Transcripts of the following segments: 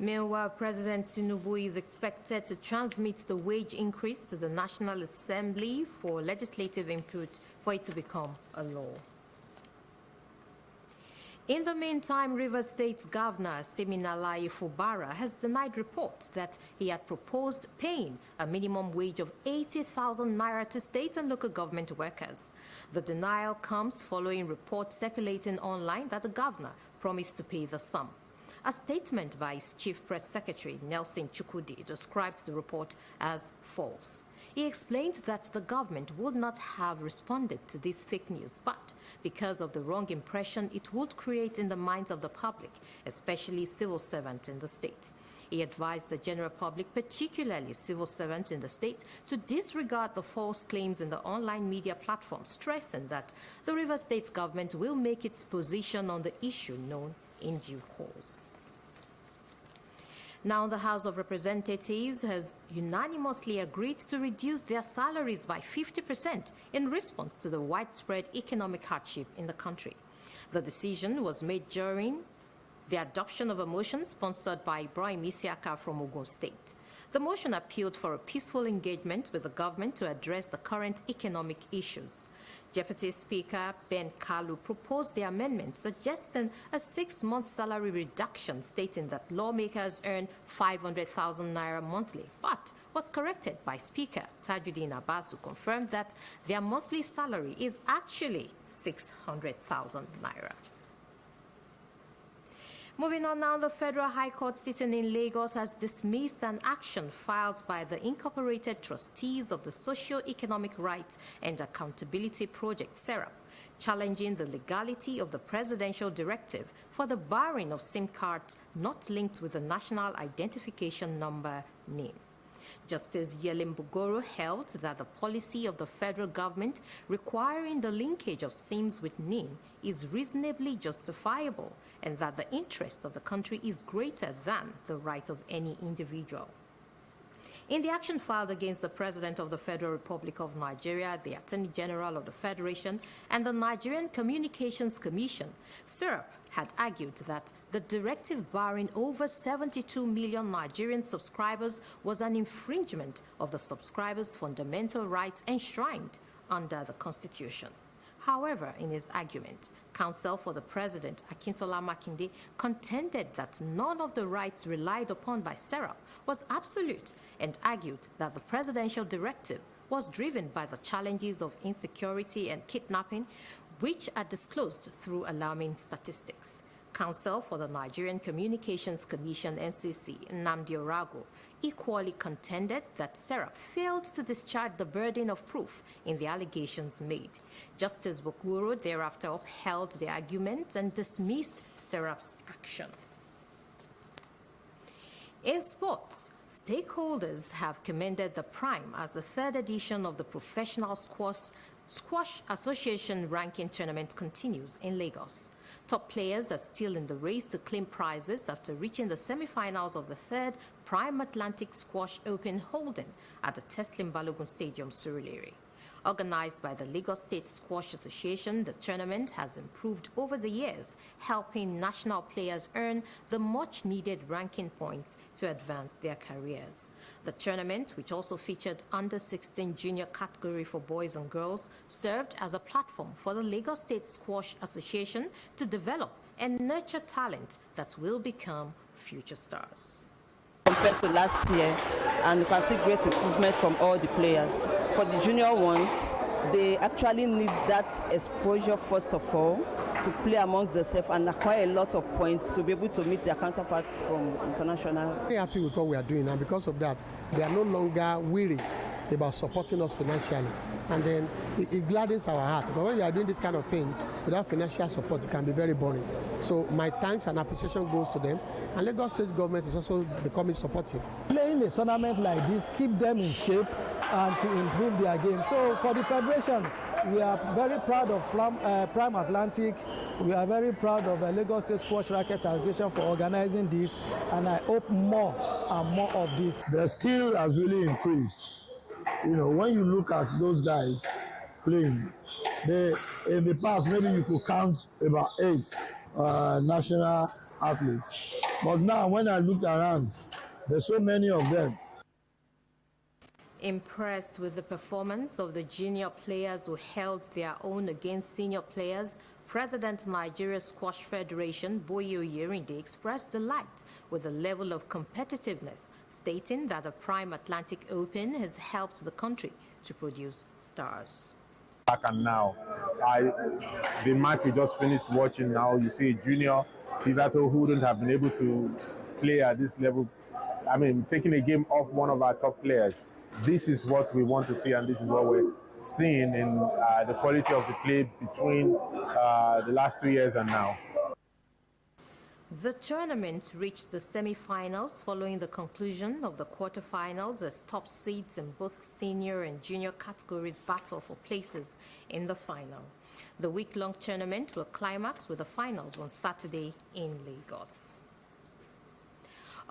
Meanwhile, President Tinubu is expected to transmit the wage increase to the National Assembly for legislative input for it to become a law. In the meantime, Rivers State's Governor Siminalayi Fubara has denied reports that he had proposed paying a minimum wage of 80,000 naira to state and local government workers. The denial comes following reports circulating online that the governor promised to pay the sum. A statement by his chief press secretary, Nelson Chukwudi, describes the report as false. He explained that the government would not have responded to this fake news, but because of the wrong impression it would create in the minds of the public, especially civil servants in the state. He advised the general public, particularly civil servants in the state, to disregard the false claims in the online media platforms, stressing that the Rivers State government will make its position on the issue known in due course. Now, the House of Representatives has unanimously agreed to reduce their salaries by 50% in response to the widespread economic hardship in the country. The decision was made during the adoption of a motion sponsored by Ibrahim Isiaka from Ogun State. The motion appealed for a peaceful engagement with the government to address the current economic issues. Deputy Speaker Ben Kalu proposed the amendment suggesting a 6-month salary reduction, stating that lawmakers earn 500,000 naira monthly, but was corrected by Speaker Tajuddin Abbas, who confirmed that their monthly salary is actually 600,000 naira. Moving on now, the Federal High Court sitting in Lagos has dismissed an action filed by the Incorporated Trustees of the Socio-Economic Rights and Accountability Project, SERAP, challenging the legality of the presidential directive for the barring of SIM cards not linked with the National Identification Number (NIN). Justice Yelim Bugoro held that the policy of the federal government requiring the linkage of SIMs with NIN is reasonably justifiable and that the interest of the country is greater than the right of any individual. In the action filed against the President of the Federal Republic of Nigeria, the Attorney General of the Federation, and the Nigerian Communications Commission, SERAP had argued that the directive barring over 72 million Nigerian subscribers was an infringement of the subscribers' fundamental rights enshrined under the Constitution. However, in his argument, counsel for the president, Akintola Makinde, contended that none of the rights relied upon by SERAP was absolute and argued that the presidential directive was driven by the challenges of insecurity and kidnapping, which are disclosed through alarming statistics. Counsel for the Nigerian Communications Commission, NCC, Nnamdi Orago, equally contended that SERAP failed to discharge the burden of proof in the allegations made. Justice Bokuro thereafter upheld the argument and dismissed SERAP's action. In sports, stakeholders have commended the Prime as the third edition of the Professional Squash Association ranking tournament continues in Lagos. Top players are still in the race to claim prizes after reaching the semi-finals of the third Prime Atlantic Squash Open holding at the Teslim Balogun Stadium, Surulere. Organized by the Lagos State Squash Association, the tournament has improved over the years, helping national players earn the much-needed ranking points to advance their careers. The tournament, which also featured under-16 junior category for boys and girls, served as a platform for the Lagos State Squash Association to develop and nurture talent that will become future stars. Compared to last year, and you can see great improvement from all the players. For the junior ones, they actually need that exposure first of all to play amongst themselves and acquire a lot of points to be able to meet their counterparts from international. Very happy with what we are doing, and because of that, they are no longer weary about supporting us financially, and then it gladdens our hearts. But when you are doing this kind of thing without financial support, it can be very boring. So my thanks and appreciation goes to them, and Lagos State government is also becoming supportive. Playing a tournament like this keep them in shape and to improve their game. So for the Federation, we are very proud of Prime Atlantic. We are very proud of the Lagos State Squash Racket Association for organizing this, and I hope more and more of this. The skill has really increased. You know, when you look at those guys playing, in the past maybe you could count about 8 national athletes. But now when I look around, there's so many of them. Impressed with the performance of the junior players who held their own against senior players, President Nigeria Squash Federation Boye Oyerinde expressed delight with the level of competitiveness, stating that the Prime Atlantic Open has helped the country to produce stars. Back and now, the match we just finished watching now, you see junior Pivato who wouldn't have been able to play at this level. I mean, taking a game off one of our top players. This is what we want to see, and this is what we're seeing in the quality of the play between the last 2 years and now. The tournament reached the semi-finals following the conclusion of the quarterfinals as top seeds in both senior and junior categories battle for places in the final. The week-long tournament will climax with the finals on Saturday in Lagos.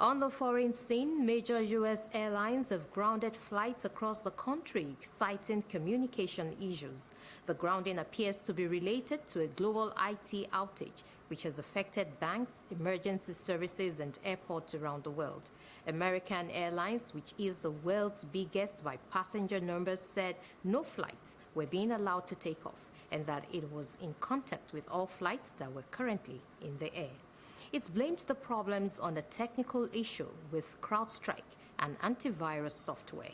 On the foreign scene, major U.S. airlines have grounded flights across the country, citing communication issues. The grounding appears to be related to a global IT outage, which has affected banks, emergency services, and airports around the world. American Airlines, which is the world's biggest by passenger numbers, said no flights were being allowed to take off and that it was in contact with all flights that were currently in the air. It blamed the problems on a technical issue with CrowdStrike and antivirus software.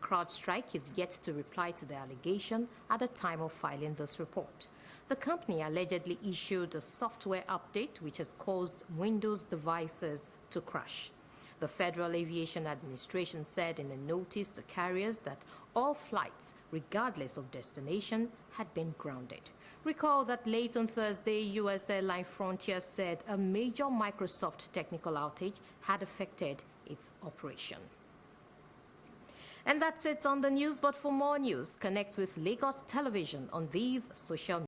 CrowdStrike is yet to reply to the allegation at the time of filing this report. The company allegedly issued a software update which has caused Windows devices to crash. The Federal Aviation Administration said in a notice to carriers that all flights, regardless of destination, had been grounded. Recall that late on Thursday, U.S. airline Frontier said a major Microsoft technical outage had affected its operation. And that's it on the news, but for more news, connect with Lagos Television on these social media.